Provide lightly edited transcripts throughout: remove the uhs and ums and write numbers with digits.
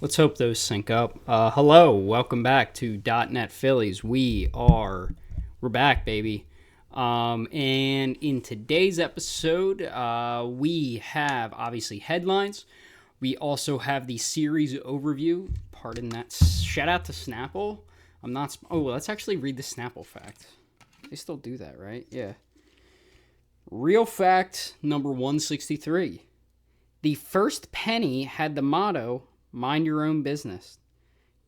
Let's hope those sync up. Hello, welcome back to .NET Phillies. We're back, baby. And in today's episode, we have obviously headlines. We also have the series overview. Pardon that. Shout out to Snapple. Let's actually read the Snapple fact. They still do that, right? Yeah. Real fact number 163. The first penny had the motto, "Mind your own business."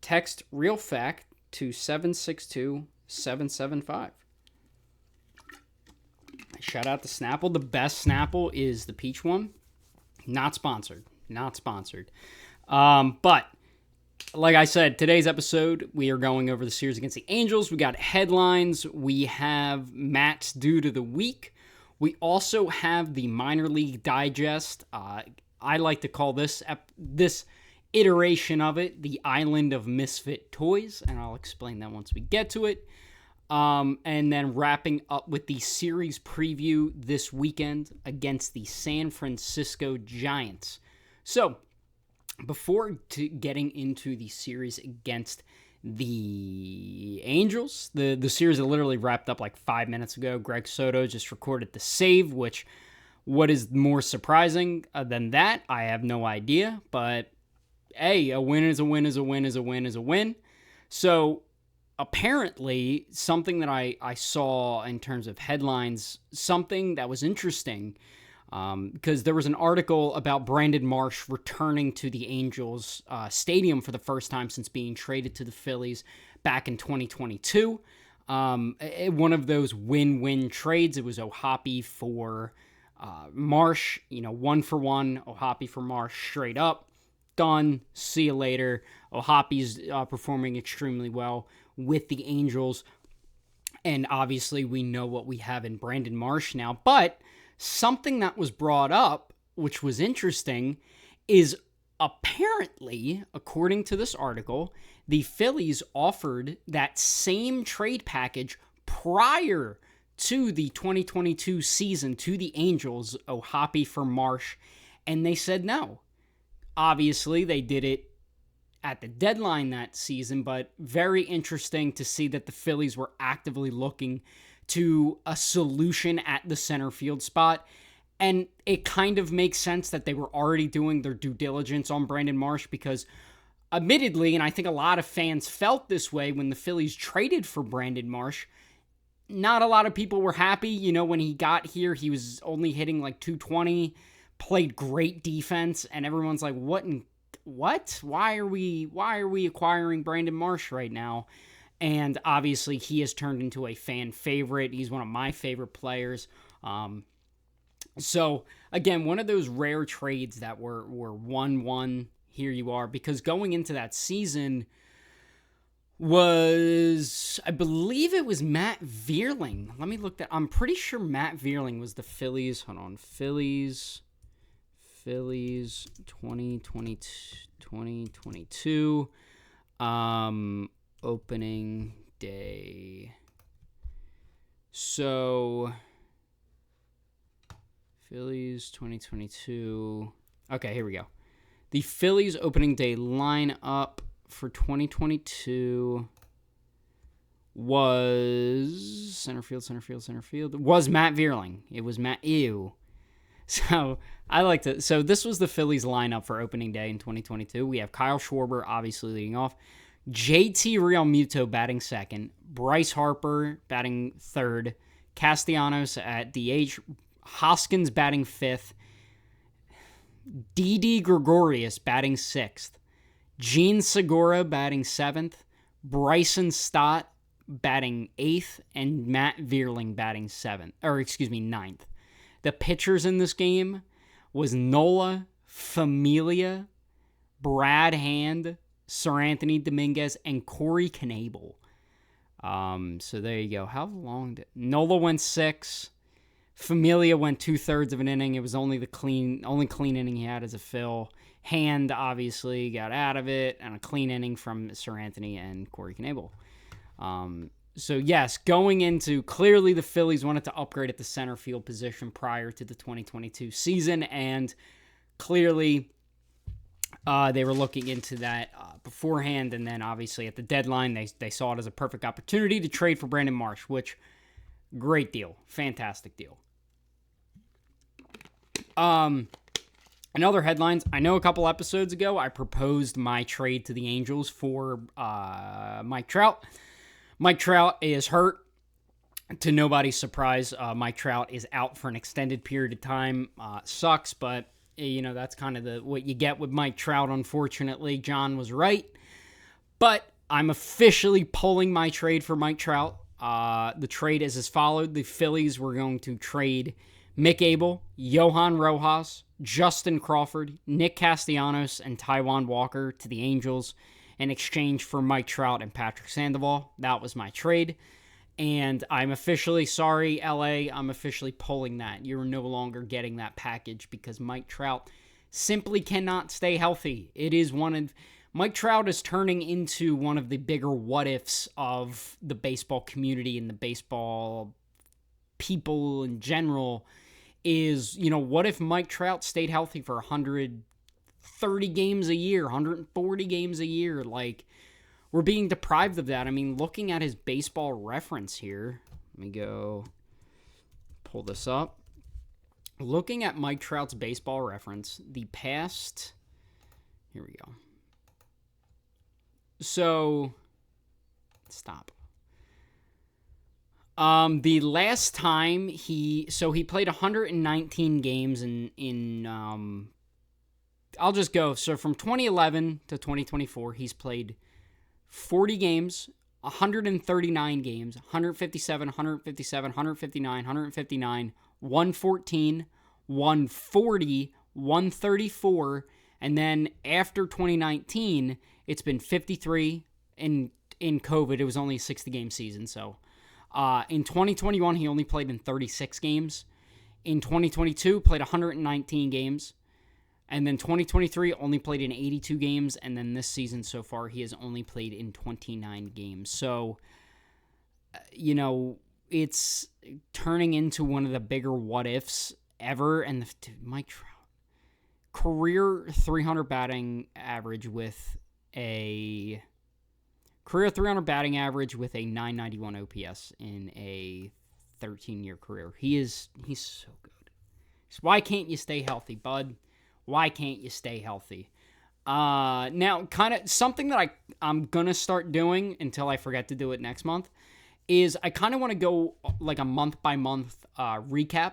Text real fact to 762-775. Shout out to Snapple. The best Snapple is the peach one. Not sponsored. But like I said, today's episode, we are going over the series against the Angels. We got headlines. We have Matt's Due to the Week. We also have the minor league digest. I like to call this iteration of it the Island of Misfit Toys, and I'll explain that once we get to it. And then wrapping up with the series preview this weekend against the San Francisco Giants. So, before getting into the series against the Angels, the series that literally wrapped up like 5 minutes ago, Greg Soto just recorded the save, which, what is more surprising than that? I have no idea, but hey, a win is a win is a win is a win is a win. So apparently something that I saw in terms of headlines, something that was interesting, because there was an article about Brandon Marsh returning to the Angels stadium for the first time since being traded to the Phillies back in 2022. One of those win-win trades. It was O'Hoppe for Marsh, 1-for-1, O'Hoppe for Marsh, straight up. Done. See you later. O'Hoppe's performing extremely well with the Angels. And obviously we know what we have in Brandon Marsh now. But something that was brought up, which was interesting, is apparently, according to this article, the Phillies offered that same trade package prior to the 2022 season to the Angels, O'Hoppe for Marsh, and they said no. Obviously, they did it at the deadline that season, but very interesting to see that the Phillies were actively looking to a solution at the center field spot. And it kind of makes sense that they were already doing their due diligence on Brandon Marsh because, admittedly, and I think a lot of fans felt this way when the Phillies traded for Brandon Marsh, not a lot of people were happy. When he got here, he was only hitting like 220, played great defense, and everyone's like, what? Why are we acquiring Brandon Marsh right now? And obviously, he has turned into a fan favorite. He's one of my favorite players. So, again, one of those rare trades that were 1-1. Here you are. Because going into that season was, I believe it was Matt Vierling. Let me look that. I'm pretty sure Matt Vierling was the Phillies. Hold on. Phillies 2022 opening day. So Phillies 2022. Okay, here we go. The Phillies opening day lineup for 2022 was center field. Was Matt Vierling. It was Matt. Ew. So so this was the Phillies lineup for opening day in 2022. We have Kyle Schwarber obviously leading off, JT Realmuto batting second, Bryce Harper batting third, Castellanos at DH, Hoskins batting fifth, Didi Gregorius batting sixth, Gene Segura batting seventh, Bryson Stott batting eighth, and Matt Vierling batting ninth. The pitchers in this game was Nola, Familia, Brad Hand, Sir Anthony Dominguez, and Corey Knebel. So there you go. How long did Nola went 6? Familia went 2/3 of an inning. It was only the only clean inning he had as a fill. Hand obviously got out of it, and a clean inning from Sir Anthony and Corey Knebel. So yes, going into, clearly the Phillies wanted to upgrade at the center field position prior to the 2022 season, and clearly They were looking into that beforehand, and then obviously at the deadline, they saw it as a perfect opportunity to trade for Brandon Marsh, which, great deal. Fantastic deal. In other headlines, I know a couple episodes ago I proposed my trade to the Angels for Mike Trout. Mike Trout is hurt. To nobody's surprise, Mike Trout is out for an extended period of time. Sucks, but that's kind of what you get with Mike Trout, unfortunately. John was right. But I'm officially pulling my trade for Mike Trout. The trade is as followed. The Phillies were going to trade Mick Abel, Johan Rojas, Justin Crawford, Nick Castellanos, and Taijuan Walker to the Angels in exchange for Mike Trout and Patrick Sandoval. That was my trade. And I'm officially, sorry, LA, I'm officially pulling that. You're no longer getting that package because Mike Trout simply cannot stay healthy. Mike Trout is turning into one of the bigger what-ifs of the baseball community and the baseball people in general. Is, what if Mike Trout stayed healthy for 130 games a year, 140 games a year? Like, we're being deprived of that. I mean, looking at his baseball reference here, let me go pull this up. Looking at Mike Trout's baseball reference, the past, here we go. So, stop. The last time he played 119 games in I'll just go. So from 2011 to 2024, he's played 40 games, 139 games, 157, 157, 159, 159, 114, 140, 134, and then after 2019, it's been 53. In COVID, it was only a 60-game season, so in 2021, he only played in 36 games. In 2022, played 119 games. And then 2023, only played in 82 games. And then this season so far, he has only played in 29 games. So, it's turning into one of the bigger what-ifs ever. And Mike Trout, career 300 batting average with a 991 OPS in a 13-year career. He's so good. So why can't you stay healthy, bud? Why can't you stay healthy? Now, kind of something that I'm going to start doing until I forget to do it next month is I kind of want to go like a month-by-month recap,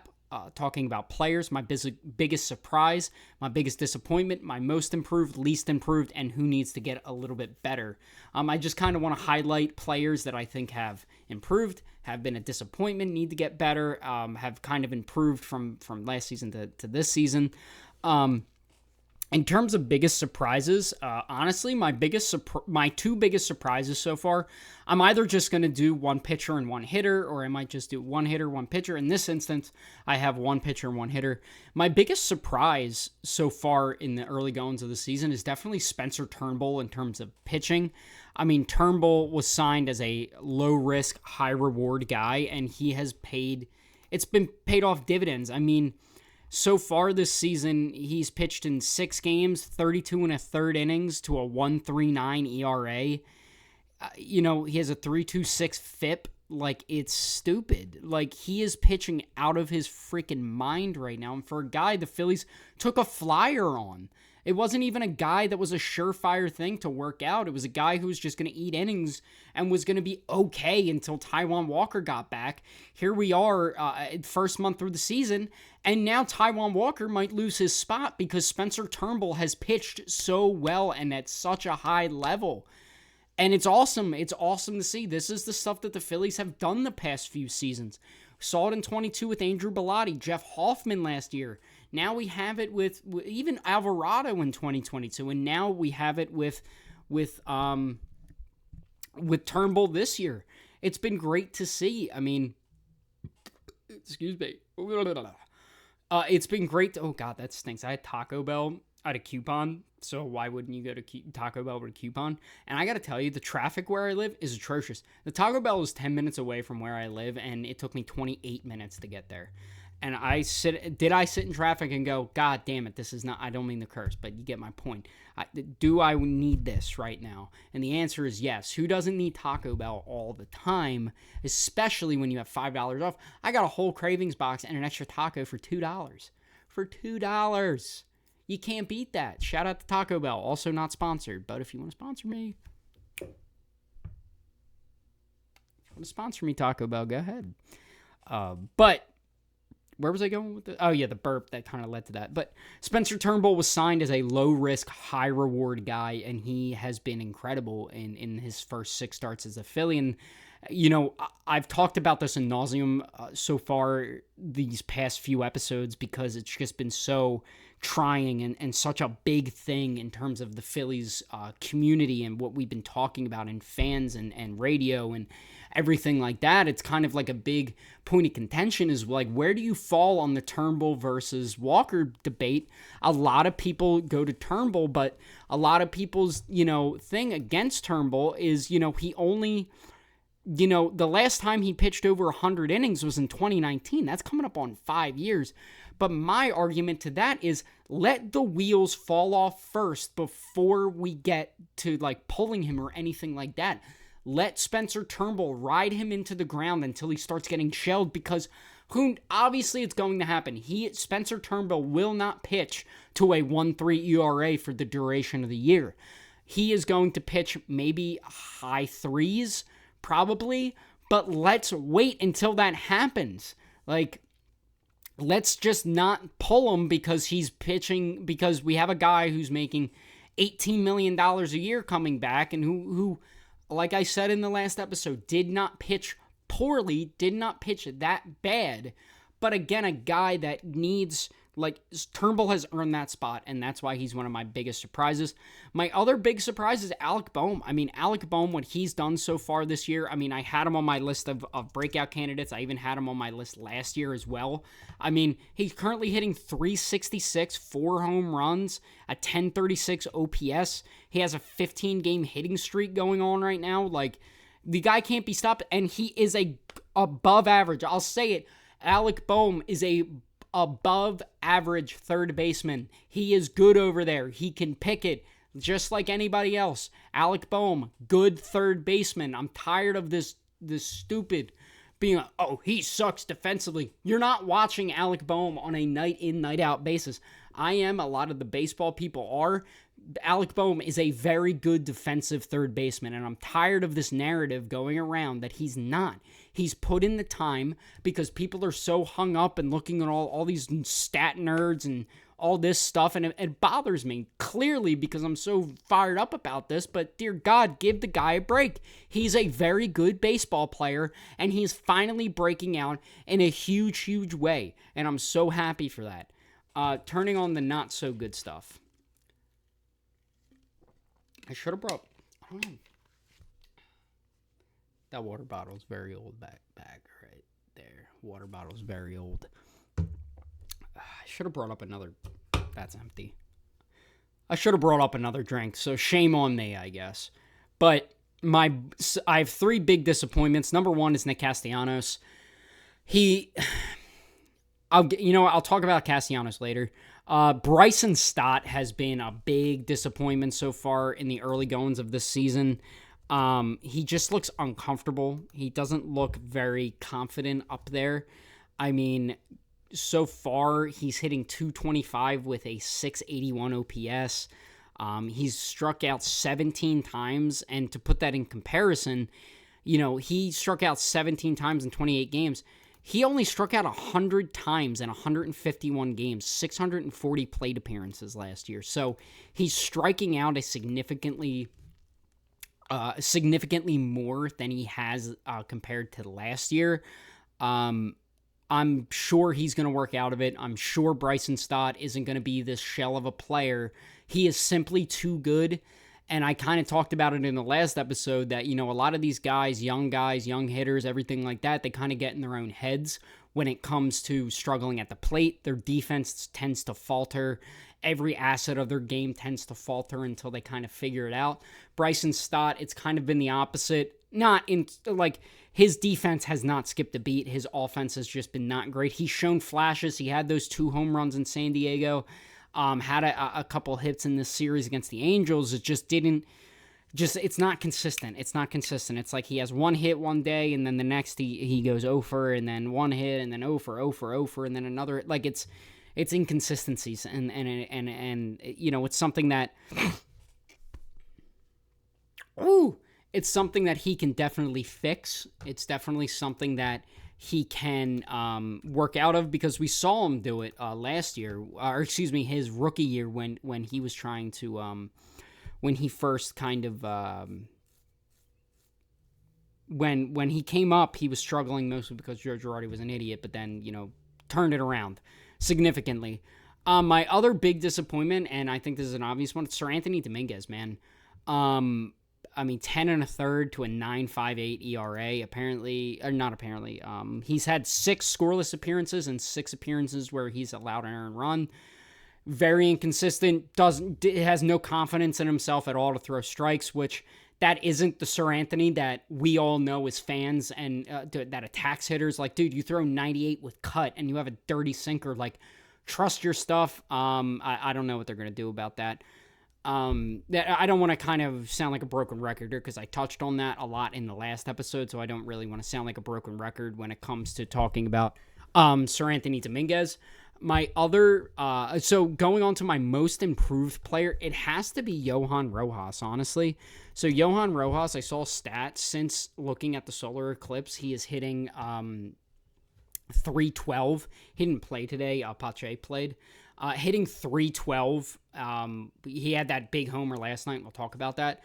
talking about players, my biggest surprise, my biggest disappointment, my most improved, least improved, and who needs to get a little bit better. I just kind of want to highlight players that I think have improved, have been a disappointment, need to get better, have kind of improved from last season to this season. In terms of biggest surprises, honestly, my two biggest surprises so far, I'm either just going to do one pitcher and one hitter, or I might just do one hitter, one pitcher. In this instance, I have one pitcher and one hitter. My biggest surprise so far in the early goings of the season is definitely Spencer Turnbull in terms of pitching. I mean, Turnbull was signed as a low-risk, high-reward guy, and it's been paid off dividends. I mean, so far this season, he's pitched in 6 games, 32 and a third innings to a 1.39 ERA. He has a 3.26 FIP. Like, it's stupid. Like, he is pitching out of his freaking mind right now. And for a guy the Phillies took a flyer on, it wasn't even a guy that was a surefire thing to work out. It was a guy who was just going to eat innings and was going to be okay until Taijuan Walker got back. Here we are, first month through the season, and now Taijuan Walker might lose his spot because Spencer Turnbull has pitched so well and at such a high level. And it's awesome. It's awesome to see. This is the stuff that the Phillies have done the past few seasons. We saw it in 22 with Andrew Bellotti, Jeff Hoffman last year. Now we have it with even Alvarado in 2022, and now we have it with Turnbull this year. It's been great to see. I mean, excuse me. It's been great. Oh God, that stinks. I had Taco Bell. I had a coupon, so why wouldn't you go to Taco Bell with a coupon? And I got to tell you, the traffic where I live is atrocious. The Taco Bell is 10 minutes away from where I live, and it took me 28 minutes to get there. and did I sit in traffic and go, God damn it, this is not, I don't mean to curse, but you get my point. Do I need this right now? And the answer is yes. Who doesn't need Taco Bell all the time, especially when you have $5 off? I got a whole Cravings box and an extra taco for $2. For $2. You can't beat that. Shout out to Taco Bell. Also not sponsored, but if you want to sponsor me, Taco Bell, go ahead. But where was I going with it? Oh, yeah, the burp that kind of led to that. But Spencer Turnbull was signed as a low-risk, high-reward guy, and he has been incredible in his first 6 starts as a Philly. And, you know, I've talked about this in nauseum so far these past few episodes because it's just been so trying and such a big thing in terms of the Phillies community and what we've been talking about in fans and radio and everything like that. It's kind of like a big point of contention is like, where do you fall on the Turnbull versus Walker debate? A lot of people go to Turnbull, but a lot of people's, you know, thing against Turnbull is, you know, he only, you know, the last time he pitched over 100 innings was in 2019. That's coming up on 5 years. But my argument to that is let the wheels fall off first before we get to like pulling him or anything like that. Let Spencer Turnbull ride him into the ground until he starts getting shelled because obviously it's going to happen. Spencer Turnbull will not pitch to a 1.3 ERA for the duration of the year. He is going to pitch maybe high 3s, probably, but let's wait until that happens. Like, let's just not pull him because he's pitching, because we have a guy who's making $18 million a year coming back and who like I said in the last episode, did not pitch poorly, did not pitch that bad. But again, a guy that needs, like, Turnbull has earned that spot, and that's why he's one of my biggest surprises. My other big surprise is Alec Boehm. I mean, Alec Boehm, what he's done so far this year, I mean, I had him on my list of breakout candidates. I even had him on my list last year as well. I mean, he's currently hitting .366, 4 home runs, a .1036 OPS. He has a 15-game hitting streak going on right now. Like, the guy can't be stopped, and he is a above average. I'll say it. Alec Boehm is a above average third baseman. He is good over there. He can pick it just like anybody else. Alec Boehm, good third baseman. I'm tired of this stupid being like, oh, he sucks defensively. You're not watching Alec Boehm on a night in, night out basis. I am. A lot of the baseball people are. Alec Boehm is a very good defensive third baseman, and I'm tired of this narrative going around that he's not. He's put in the time because people are so hung up and looking at all these stat nerds and all this stuff, and it bothers me, clearly, because I'm so fired up about this, but dear God, give the guy a break. He's a very good baseball player, and he's finally breaking out in a huge, huge way, and I'm so happy for that. Turning on the not-so-good stuff. I should have brought, I don't know. That water bottle's very old bag right there. Water bottle's very old. I should have brought up another, that's empty. I should have brought up another drink, so shame on me, I guess. But I have 3 big disappointments. Number 1 is Nick Castellanos. I'll talk about Castellanos later. Bryson Stott has been a big disappointment so far in the early goings of this season. He just looks uncomfortable. He doesn't look very confident up there. I mean, so far he's hitting .225 with a .681 OPS. He's struck out 17 times, and to put that in comparison, you know, he struck out 17 times in 28 games. He only struck out 100 times in 151 games, 640 plate appearances last year. So he's striking out a significantly more than he has compared to last year. I'm sure he's going to work out of it. I'm sure Bryson Stott isn't going to be this shell of a player. He is simply too good. And I kind of talked about it in the last episode that, you know, a lot of these guys, young hitters, everything like that, they kind of get in their own heads when it comes to struggling at the plate. Their defense tends to falter. Every asset of their game tends to falter until they kind of figure it out. Bryson Stott, it's kind of been the opposite. not in, like, his defense has not skipped a beat. His offense has just been not great. He's shown flashes. He had those 2 home runs in San Diego, had a couple hits in this series against the Angels. It just didn't, it's not consistent. It's not consistent. It's like he has 1 hit one day, and then the next he goes 0 for, and then 1 hit, and then 0 for, 0 for, 0 for, and then another. Like, it's inconsistencies, and you know, it's something that, it's something that he can definitely fix. It's definitely something that he can work out of, because we saw him do it last year, or excuse me, his rookie year, when he was trying to, when he first kind of, when he came up, he was struggling mostly because Joe Girardi was an idiot, but then, you know, turned it around significantly. My other big disappointment, and I think this is an obvious one, it's Sir Anthony Dominguez, man. I mean, 10 1/3 to a 9.58 ERA. Apparently, or not apparently. He's had 6 scoreless appearances and 6 appearances where he's allowed an earned run. Very inconsistent. Has no confidence in himself at all to throw strikes, which that isn't the Sir Anthony that we all know as fans and that attacks hitters. Like, dude, you throw 98 with cut and you have a dirty sinker. Like, trust your stuff. I don't know what they're gonna do about that. I don't want to kind of sound like a broken record here, because I touched on that a lot in the last episode, so I don't really want to sound like a broken record when it comes to talking about Sir Anthony Dominguez. My other, so going on to my most improved player, it has to be Johan Rojas, honestly. So Johan Rojas, I saw stats since looking at the solar eclipse. He is hitting 312. He didn't play today. Pache played. Hitting 312. He had that big homer last night. We'll talk about that.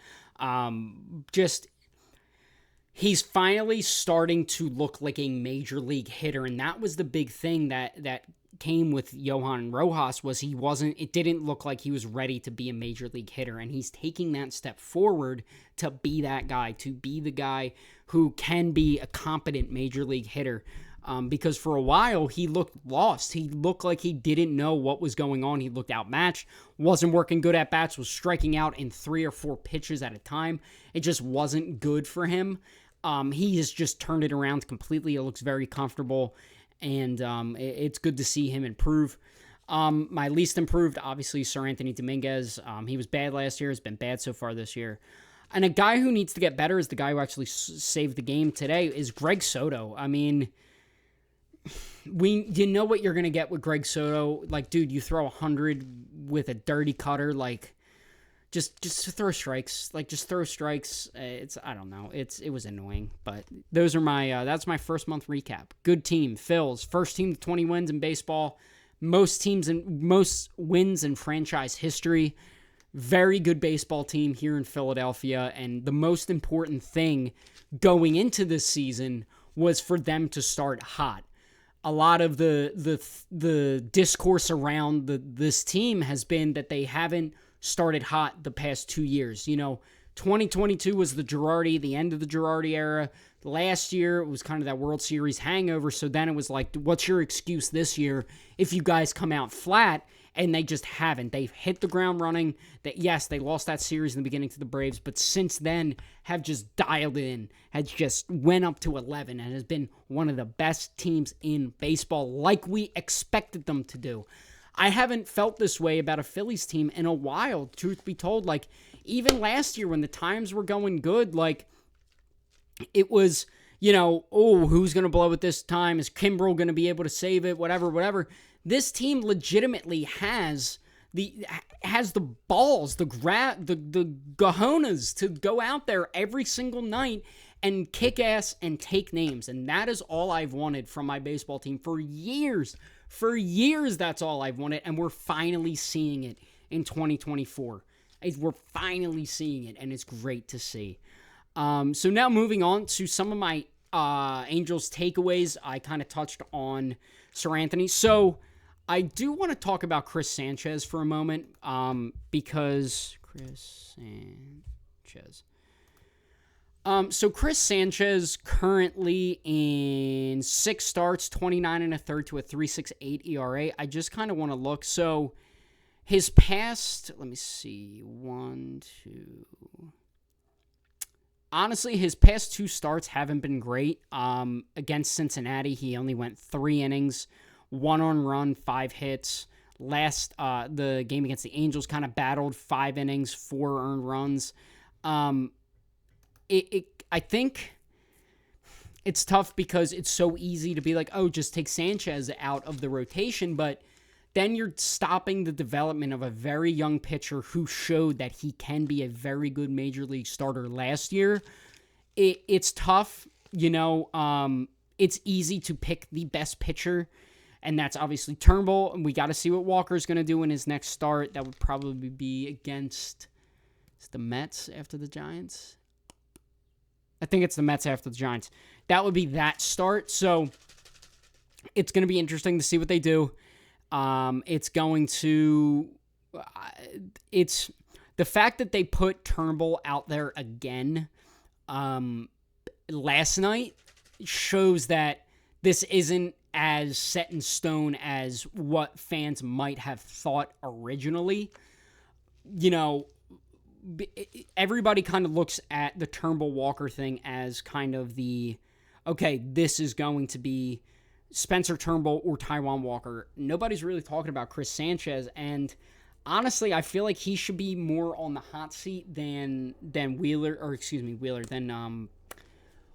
He's finally starting to look like a major league hitter, and that was the big thing that came with Johan Rojas, was it didn't look like he was ready to be a major league hitter, and he's taking that step forward to be that guy, to be the guy who can be a competent major league hitter. Because for a while, he looked lost. He looked like he didn't know what was going on. He looked outmatched, wasn't working good at bats, was striking out in 3 or 4 pitches at a time. It just wasn't good for him. He has just turned it around completely. It looks very comfortable, and it's good to see him improve. My least improved, obviously, Sir Anthony Dominguez. He was bad last year. Has been bad so far this year. And a guy who needs to get better, is the guy who actually saved the game today, is Greg Soto. I mean, you know what you're going to get with Greg Soto. Like, dude, you throw 100 with a dirty cutter, like, just throw strikes. Like, just throw strikes. I don't know. It was annoying, but those are that's my first month recap. Good team. Phil's first team to 20 wins in baseball. Most wins in franchise history. Very good baseball team here in Philadelphia, and the most important thing going into this season was for them to start hot. A lot of the discourse around this team has been that they haven't started hot the past 2 years. You know, 2022 was the end of the Girardi era. Last year, it was kind of that World Series hangover, so then it was like, what's your excuse this year if you guys come out flat? And they just haven't. They've hit the ground running. Yes, they lost that series in the beginning to the Braves, but since then have just dialed in, has just went up to 11, and has been one of the best teams in baseball, like we expected them to do. I haven't felt this way about a Phillies team in a while, truth be told. Like, even last year when the times were going good, like, it was, you know, oh, who's going to blow it this time? Is Kimbrel going to be able to save it? Whatever. This team legitimately has the balls, the cojones to go out there every single night and kick ass and take names. And that is all I've wanted from my baseball team for years. For years, that's all I've wanted. And we're finally seeing it in 2024. We're finally seeing it, and it's great to see. So now moving on to some of my Angels takeaways. I kind of touched on Sir Anthony. So I do want to talk about Chris Sanchez for a moment, because Chris Sanchez. So Chris Sanchez currently in 6 starts, 29 1/3 to a 3.68 ERA. I just kind of want to look. So his past, let me see, 1, 2. honestly, his past 2 starts haven't been great. Against Cincinnati, he only went 3 innings, 1 earned run, 5 hits. The game against the Angels kind of battled 5 innings, 4 earned runs. I think it's tough because it's so easy to be like, oh, just take Sanchez out of the rotation, but then you're stopping the development of a very young pitcher who showed that he can be a very good major league starter last year. It's tough, it's easy to pick the best pitcher, and that's obviously Turnbull, and we got to see what Walker's going to do in his next start. That would probably be against the Mets after the Giants. I think it's the Mets after the Giants. That would be that start. So it's going to be interesting to see what they do. It's the fact that they put Turnbull out there again last night shows that this isn't as set in stone as what fans might have thought originally. Everybody kind of looks at the Turnbull Walker thing as kind of this is going to be Spencer Turnbull or Taijuan Walker. Nobody's really talking about Chris Sanchez, and honestly, I feel like he should be more on the hot seat than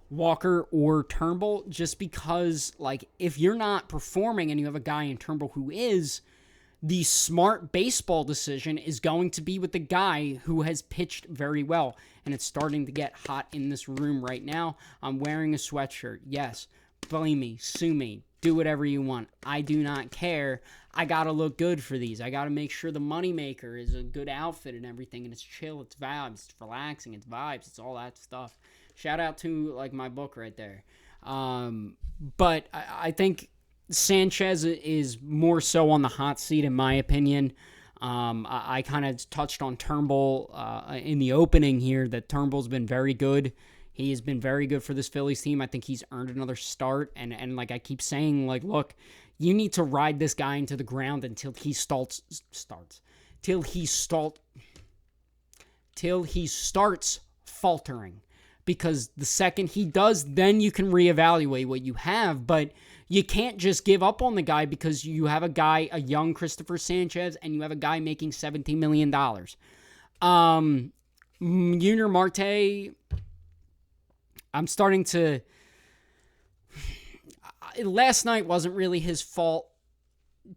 Walker or Turnbull, just because, if you're not performing and you have a guy in Turnbull who is, the smart baseball decision is going to be with the guy who has pitched very well. And it's starting to get hot in this room right now. I'm wearing a sweatshirt. Yes, blame me, sue me, do whatever you want. I do not care. I got to look good for these. I got to make sure the moneymaker is a good outfit and everything. And it's chill, it's vibes, it's relaxing, it's vibes, it's all that stuff. Shout out to my book right there. But I think Sanchez is more so on the hot seat, in my opinion. I kind of touched on Turnbull in the opening here, that Turnbull's been very good. He has been very good for this Phillies team. I think he's earned another start. And like I keep saying, look, you need to ride this guy into the ground until he starts faltering. Because the second he does, then you can reevaluate what you have. But you can't just give up on the guy because you have a young Christopher Sanchez, and you have a guy making $17 million. Junior Marte, I'm starting to... Last night wasn't really his fault,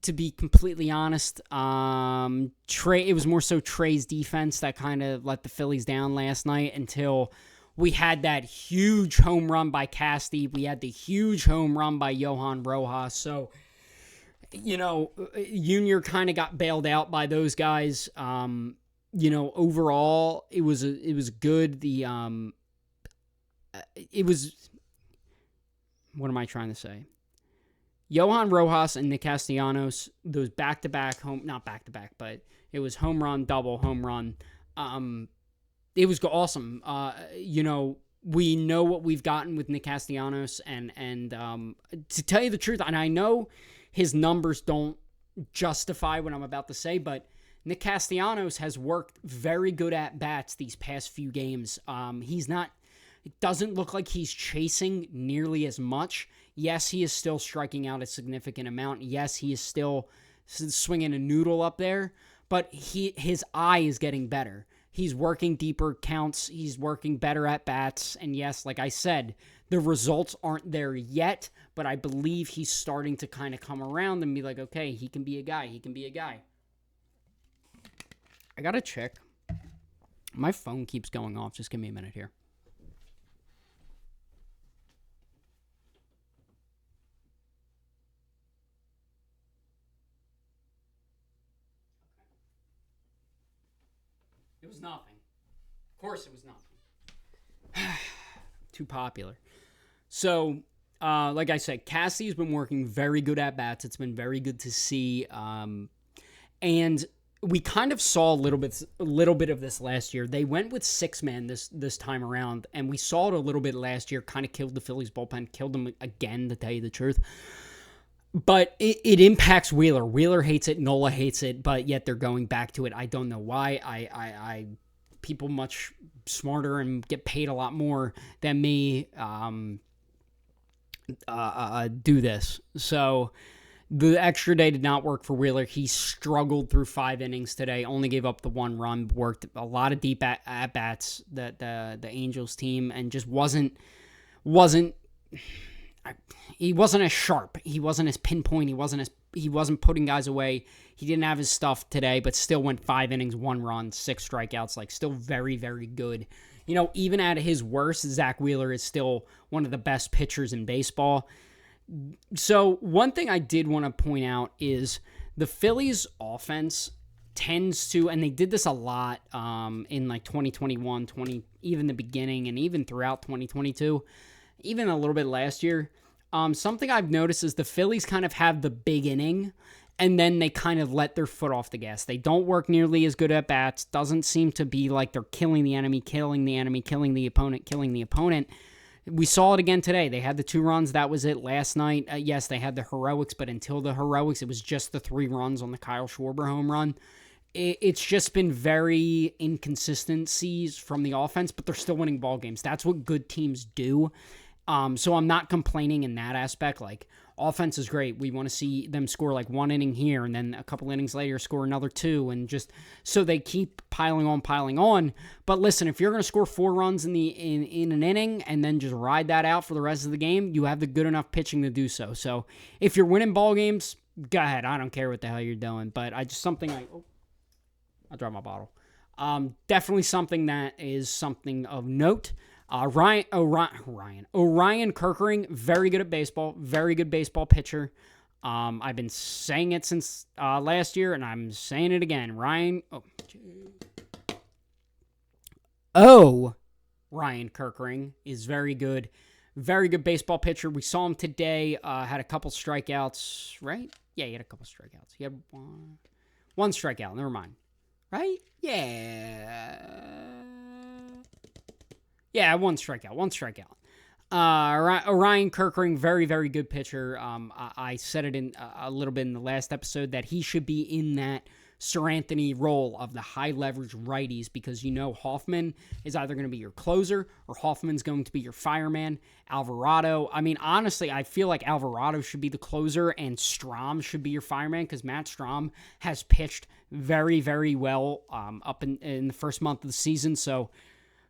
to be completely honest. It was more so Trey's defense that kind of let the Phillies down last night until we had that huge home run by Casty. We had the huge home run by Johan Rojas. So, Junior kind of got bailed out by those guys. Overall, it was good. What am I trying to say? Johan Rojas and Nick Castellanos, those back-to-back not back-to-back, but it was home run, double home run. It was awesome. We know what we've gotten with Nick Castellanos, and to tell you the truth, and I know his numbers don't justify what I'm about to say, but Nick Castellanos has worked very good at bats these past few games. It doesn't look like he's chasing nearly as much. Yes, he is still striking out a significant amount. Yes, he is still swinging a noodle up there, but his eye is getting better. He's working deeper counts. He's working better at bats. And yes, like I said, the results aren't there yet, but I believe he's starting to kind of come around and be like, okay, he can be a guy. He can be a guy. I got to check. My phone keeps going off. Just give me a minute here. It was nothing. Of course it was nothing. Too popular. So, like I said, Cassie's been working very good at bats. It's been very good to see. And we kind of saw a little bit of this last year. They went with 6-man this time around, and we saw it a little bit last year. Kind of killed the Phillies bullpen, killed them again, to tell you the truth. But it impacts Wheeler. Wheeler hates it. Nola hates it. But yet they're going back to it. I don't know why. people much smarter and get paid a lot more than me do this. So the extra day did not work for Wheeler. He struggled through 5 innings today, only gave up the 1 run, worked a lot of deep at-bats, the Angels team, and just wasn't he wasn't as sharp. He wasn't as pinpoint. He wasn't putting guys away. He didn't have his stuff today, but still went 5 innings, 1 run, 6 strikeouts. Like, still very, very good. You know, even at his worst, Zach Wheeler is still one of the best pitchers in baseball. So one thing I did want to point out is the Phillies offense tends to, and they did this a lot in like 2021, even the beginning, and even throughout 2022, even a little bit last year. Something I've noticed is the Phillies kind of have the big inning, and then they kind of let their foot off the gas. They don't work nearly as good at bats. Doesn't seem to be like they're killing the enemy, killing the opponent. We saw it again today. They had the 2 runs. That was it last night. Yes, they had the heroics, but until the heroics, it was just the 3 runs on the Kyle Schwarber home run. It's just been very inconsistencies from the offense, but they're still winning ball games. That's what good teams do. So I'm not complaining in that aspect. Like, offense is great. We want to see them score like 1 inning here, and then a couple innings later score another 2, and just so they keep piling on. But listen, if you're going to score 4 runs in an inning and then just ride that out for the rest of the game, you have the good enough pitching to do so. So if you're winning ball games, go ahead. I don't care what the hell you're doing. But I dropped my bottle. Definitely something that is something of note. Orion Kerkering, very good at baseball, very good baseball pitcher. I've been saying it since last year, and I'm saying it again. Ryan Kerkering is very good baseball pitcher. We saw him today, had a couple strikeouts, right? Yeah, he had a couple strikeouts. He had one strikeout, never mind. Right? Yeah, one strikeout. Orion Kerkering, very, very good pitcher. I said it in a little bit in the last episode that he should be in that Sir Anthony role of the high leverage righties, because you know Hoffman is either going to be your closer or Hoffman's going to be your fireman. Alvarado, I mean, honestly, I feel like Alvarado should be the closer and Strahm should be your fireman, because Matt Strahm has pitched very, very well up in the first month of the season. So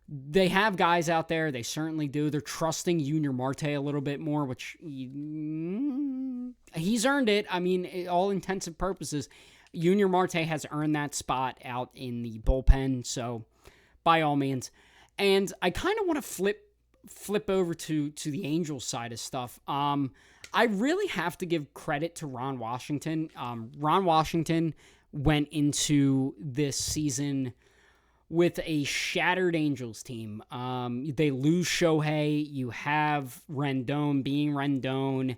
they have guys out there. They certainly do. They're trusting Junior Marte a little bit more, which he's earned it. I mean, all intents and purposes, Junior Marte has earned that spot out in the bullpen. So, by all means. And I kind of want to flip over to the Angels side of stuff. I really have to give credit to Ron Washington. Ron Washington went into this season with a shattered Angels team. They lose Shohei. You have Rendon being Rendon.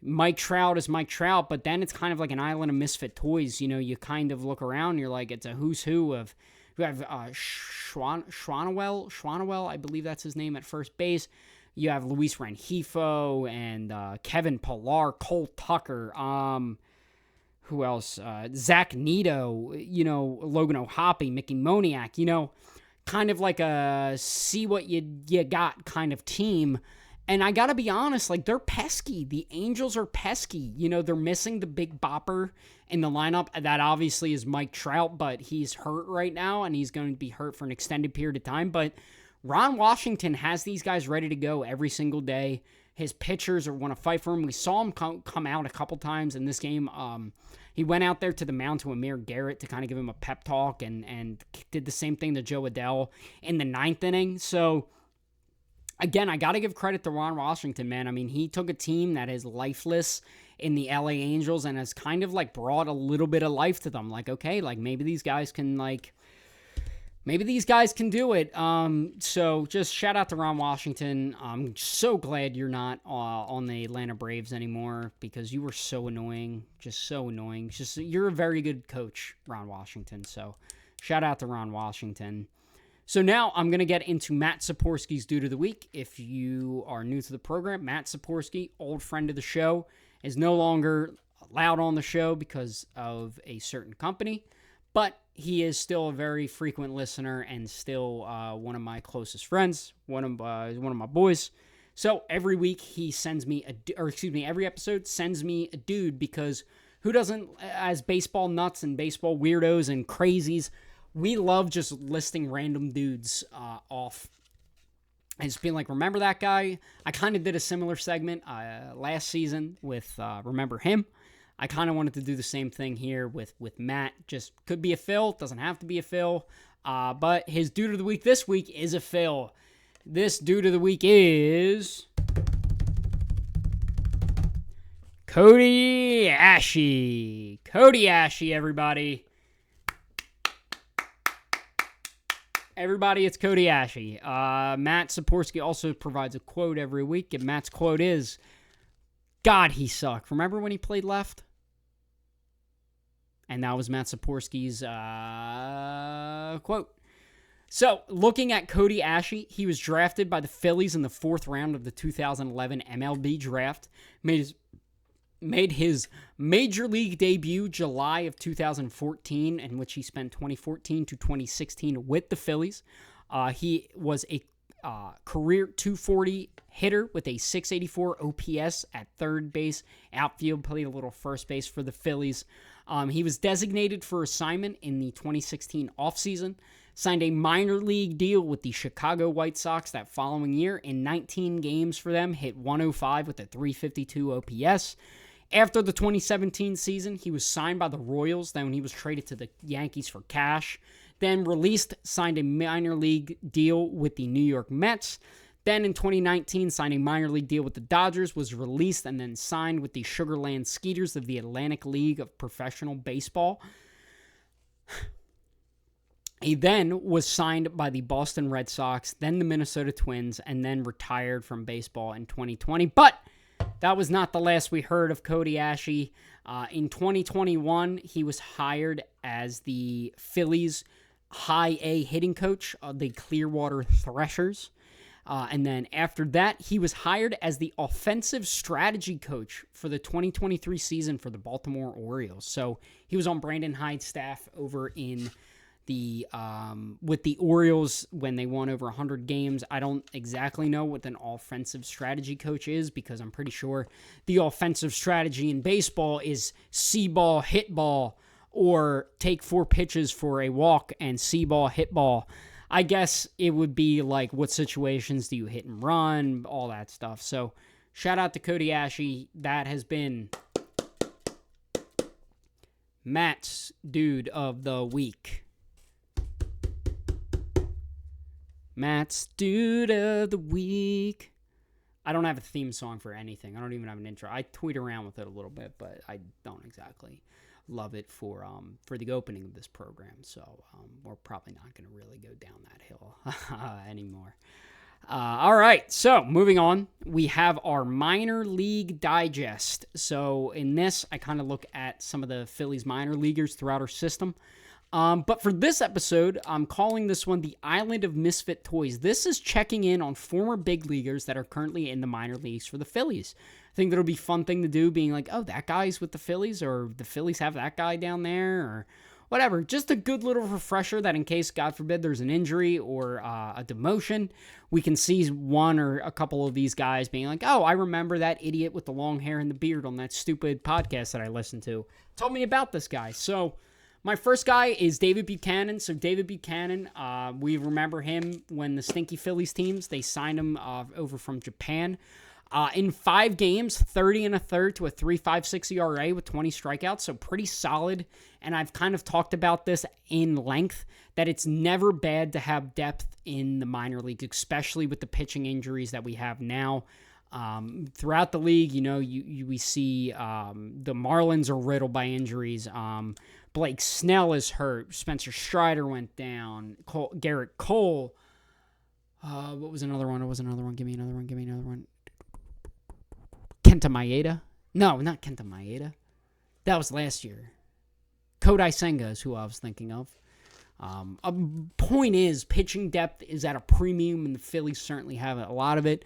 Mike Trout is Mike Trout, but then it's kind of like an island of misfit toys. You know, you kind of look around, you're like, it's a who's who of... You have Schwanawell, I believe that's his name, at first base. You have Luis Rengifo and Kevin Pillar, Cole Tucker, who else? Zach Neto, you know, Logan O'Hoppe, Mickey Moniak, you know, kind of like a see what you got kind of team. And I got to be honest, like, they're pesky. The Angels are pesky. You know, they're missing the big bopper in the lineup. That obviously is Mike Trout, but he's hurt right now, and he's going to be hurt for an extended period of time. But Ron Washington has these guys ready to go every single day. His pitchers want to fight for him. We saw him come out a couple times in this game. He went out there to the mound to Amir Garrett to kind of give him a pep talk, and did the same thing to Joe Adell in the 9th inning. So, again, I got to give credit to Ron Washington, man. I mean, he took a team that is lifeless in the LA Angels and has kind of like brought a little bit of life to them. Like, okay, like maybe these guys can do it. So just shout out to Ron Washington. I'm so glad you're not on the Atlanta Braves anymore, because you were so annoying. Just so annoying. You're a very good coach, Ron Washington. So shout out to Ron Washington. So now I'm going to get into Matt Saporsky's Dude of the Week. If you are new to the program, Matt Saporsky, old friend of the show, is no longer allowed on the show because of a certain company. But he is still a very frequent listener and still one of my closest friends, one of my boys. So every week he sends me every episode sends me a dude, because who doesn't, as baseball nuts and baseball weirdos and crazies, we love just listing random dudes off and just being like, remember that guy? I kind of did a similar segment last season with Remember Him. I kind of wanted to do the same thing here with Matt. Just could be a Phil, doesn't have to be a Phil. But his dude of the week this week is a Phil. This dude of the week is Cody Ashe. Cody Ashe, everybody. Everybody, it's Cody Ashe. Matt Saporsky also provides a quote every week, and Matt's quote is, God, he sucked. Remember when he played left? And that was Matt Saporsky's quote. So, looking at Cody Ashe, he was drafted by the Phillies in the 4th round of the 2011 MLB draft. Made his major league debut July of 2014, in which he spent 2014 to 2016 with the Phillies. He was a career 240 hitter with a 684 OPS at third base. Outfield, played a little first base for the Phillies. He was designated for assignment in the 2016 offseason. Signed a minor league deal with the Chicago White Sox that following year. In 19 games for them, hit 105 with a 352 OPS. After the 2017 season, he was signed by the Royals. Then he was traded to the Yankees for cash. Then released, signed a minor league deal with the New York Mets. Then in 2019, signed a minor league deal with the Dodgers, was released, and then signed with the Sugarland Skeeters of the Atlantic League of Professional Baseball. He then was signed by the Boston Red Sox, then the Minnesota Twins, and then retired from baseball in 2020. But that was not the last we heard of Cody Ashe. In 2021, he was hired as the Phillies high A hitting coach of the Clearwater Threshers. And then after that, he was hired as the offensive strategy coach for the 2023 season for the Baltimore Orioles. So he was on Brandon Hyde's staff over in with the Orioles when they won over 100 games. I don't exactly know what an offensive strategy coach is, because I'm pretty sure the offensive strategy in baseball is see ball, hit ball, or take 4 pitches for a walk and see ball, hit ball. I guess it would be like, what situations do you hit and run, all that stuff. So shout out to Cody Ashe. That has been Matt's Dude of the Week. Matt's Dude of the Week. I don't have a theme song for anything. I don't even have an intro. I tweet around with it a little bit, but I don't exactly love it for the opening of this program. So we're probably not going to really go down that hill anymore. All right, so moving on, we have our minor league digest. So in this, I kind of look at some of the Phillies minor leaguers throughout our system. But for this episode, I'm calling this one the Island of Misfit Toys. This is checking in on former big leaguers that are currently in the minor leagues for the Phillies. I think that'll be a fun thing to do, being like, oh, that guy's with the Phillies, or the Phillies have that guy down there, or whatever. Just a good little refresher that in case, God forbid, there's an injury or a demotion, we can see one or a couple of these guys being like, oh, I remember that idiot with the long hair and the beard on that stupid podcast that I listened to. Told me about this guy. So my first guy is David Buchanan. So David Buchanan, we remember him when the Stinky Phillies teams, they signed him over from Japan. In 5 games, 30 and a third to a 3.56 ERA with 20 strikeouts, so pretty solid. And I've kind of talked about this in length, that it's never bad to have depth in the minor league, especially with the pitching injuries that we have now. Throughout the league, you know, we see the Marlins are riddled by injuries. Blake Snell is hurt. Spencer Strider went down. Garrett Cole. What was another one? Give me another one. Kenta Maeda? No, not Kenta Maeda. That was last year. Kodai Senga is who I was thinking of. Point is, pitching depth is at a premium, and the Phillies certainly have a lot of it.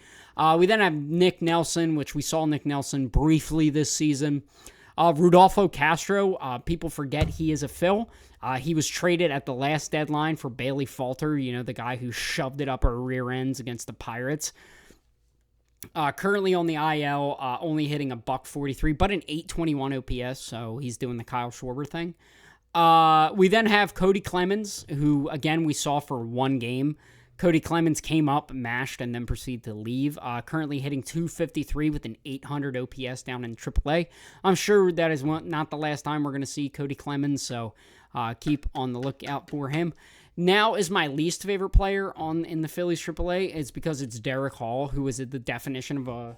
We then have Nick Nelson, which we saw Nick Nelson briefly this season. Rudolfo Castro, people forget he is a Phil. He was traded at the last deadline for Bailey Falter, the guy who shoved it up our rear ends against the Pirates. Currently on the IL, only hitting a .143, but an .821 OPS, so he's doing the Kyle Schwarber thing. We then have Cody Clemens, who, again, we saw for one game. Cody Clemens came up, mashed, and then proceeded to leave. Currently hitting .253 with an .800 OPS down in AAA. I'm sure that is not the last time we're going to see Cody Clemens, so keep on the lookout for him. Now is my least favorite player in the Phillies AAA. It's because it's Derek Hall, who is the definition of a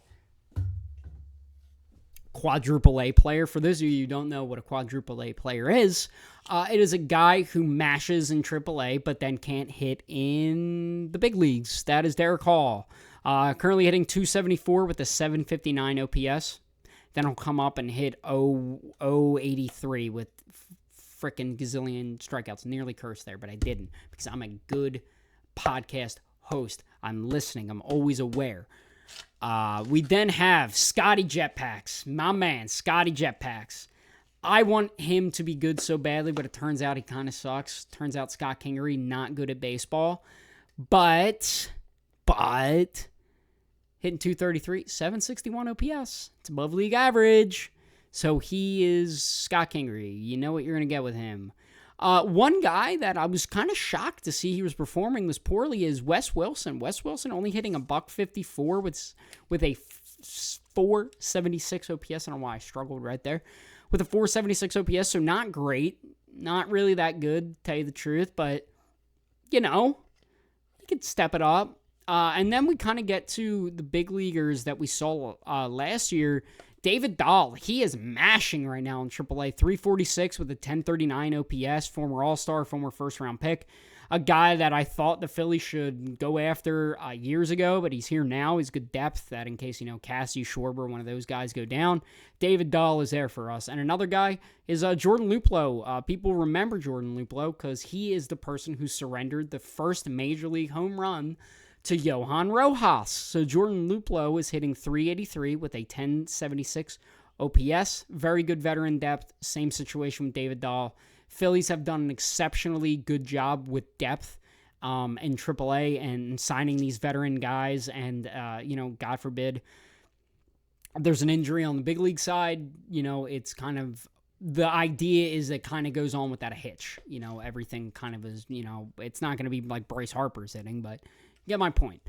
quadruple A player. For those of you who don't know what a quadruple A player is, it is a guy who mashes in AAA but then can't hit in the big leagues. That is Derek Hall. Currently hitting .274 with a .759 OPS. Then he'll come up and hit .083 with freaking gazillion strikeouts. Nearly cursed there, but I didn't because I'm a good podcast host. I'm listening. I'm always aware. We then have Scotty Jetpacks. My man, Scotty Jetpacks. I want him to be good so badly, but it turns out he kind of sucks. Turns out Scott Kingery, not good at baseball. But, hitting .233, .761 OPS. It's above league average. So he is Scott Kingery. You know what you're going to get with him. One guy that I was kind of shocked to see he was performing this poorly is Wes Wilson. Wes Wilson only hitting a .154 with a .476 OPS. I don't know why I struggled right there. With a .476 OPS, so not great. Not really that good, to tell you the truth. But, he could step it up. And then we kind of get to the big leaguers that we saw last year. David Dahl, he is mashing right now in AAA. .346 with a .1039 OPS, former All-Star, former first-round pick. A guy that I thought the Phillies should go after years ago, but he's here now. He's good depth that in case, Cassie, Schwarber, one of those guys go down. David Dahl is there for us. And another guy is Jordan Luplow. People remember Jordan Luplow because he is the person who surrendered the first Major League home run to Johan Rojas. So Jordan Luplow is hitting .383 with a .1076 OPS. Very good veteran depth. Same situation with David Dahl. Phillies have done an exceptionally good job with depth in AAA and signing these veteran guys. And, God forbid, there's an injury on the big league side. It's kind of... The idea is it kind of goes on without a hitch. Everything kind of is, it's not going to be like Bryce Harper's hitting, but... You get my point.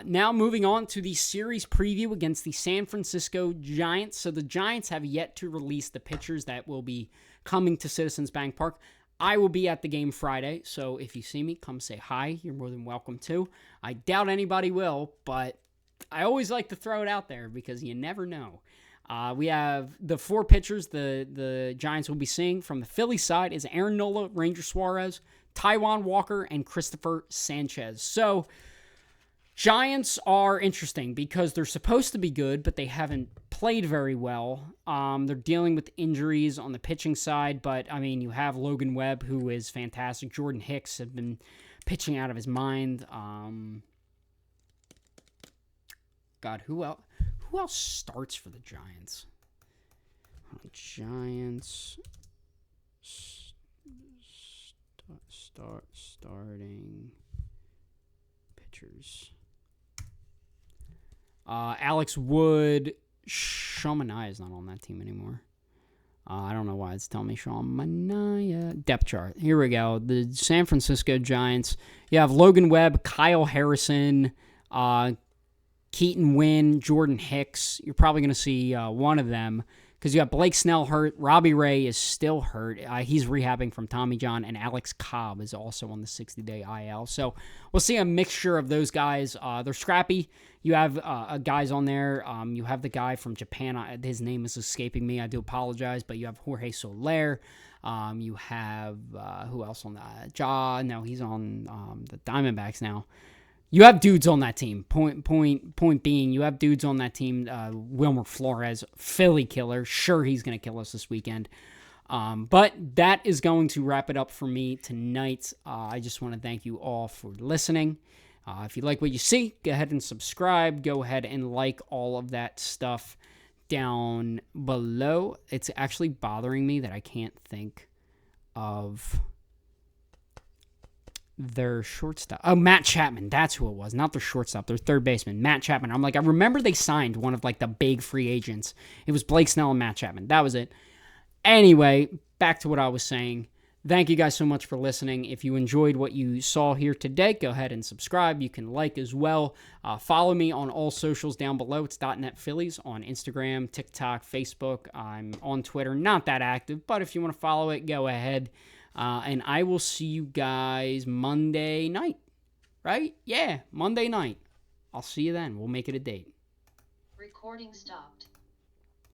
Now moving on to the series preview against the San Francisco Giants. So the Giants have yet to release the pitchers that will be coming to Citizens Bank Park. I will be at the game Friday, so if you see me, come say hi. You're more than welcome to. I doubt anybody will, but I always like to throw it out there because you never know. We have the four pitchers the Giants will be seeing. From the Philly side is Aaron Nola, Ranger Suarez, Taijuan Walker, and Christopher Sanchez. So... Giants are interesting because they're supposed to be good, but they haven't played very well. They're dealing with injuries on the pitching side, but, you have Logan Webb, who is fantastic. Jordan Hicks have been pitching out of his mind. God, who else starts for the Giants? Giants starting pitchers. Alex Wood. Sean Manaea is not on that team anymore. I don't know why it's telling me Sean Manaea. Depth chart. Here we go. The San Francisco Giants. You have Logan Webb, Kyle Harrison, Keaton Wynn, Jordan Hicks. You're probably going to see one of them because you have Blake Snell hurt. Robbie Ray is still hurt. He's rehabbing from Tommy John, and Alex Cobb is also on the 60-day IL. So we'll see a mixture of those guys. They're scrappy. You have guys on there. You have the guy from Japan. His name is escaping me. I do apologize, but you have Jorge Soler. You have who else on that? No, he's on the Diamondbacks now. You have dudes on that team. Point being, you have dudes on that team. Wilmer Flores, Philly killer. Sure, he's going to kill us this weekend. But that is going to wrap it up for me tonight. I just want to thank you all for listening. If you like what you see, go ahead and subscribe. Go ahead and like all of that stuff down below. It's actually bothering me that I can't think of their shortstop. Oh, Matt Chapman. That's who it was. Not their shortstop. Their third baseman, Matt Chapman. I'm like, I remember they signed one of like the big free agents. It was Blake Snell and Matt Chapman. That was it. Anyway, back to what I was saying. Thank you guys so much for listening. If you enjoyed what you saw here today, go ahead and subscribe. You can like as well. Follow me on all socials down below. It's .NET Phillies on Instagram, TikTok, Facebook. I'm on Twitter. Not that active, but if you want to follow it, go ahead. And I will see you guys Monday night, right? Yeah, Monday night. I'll see you then. We'll make it a date. Recording stopped.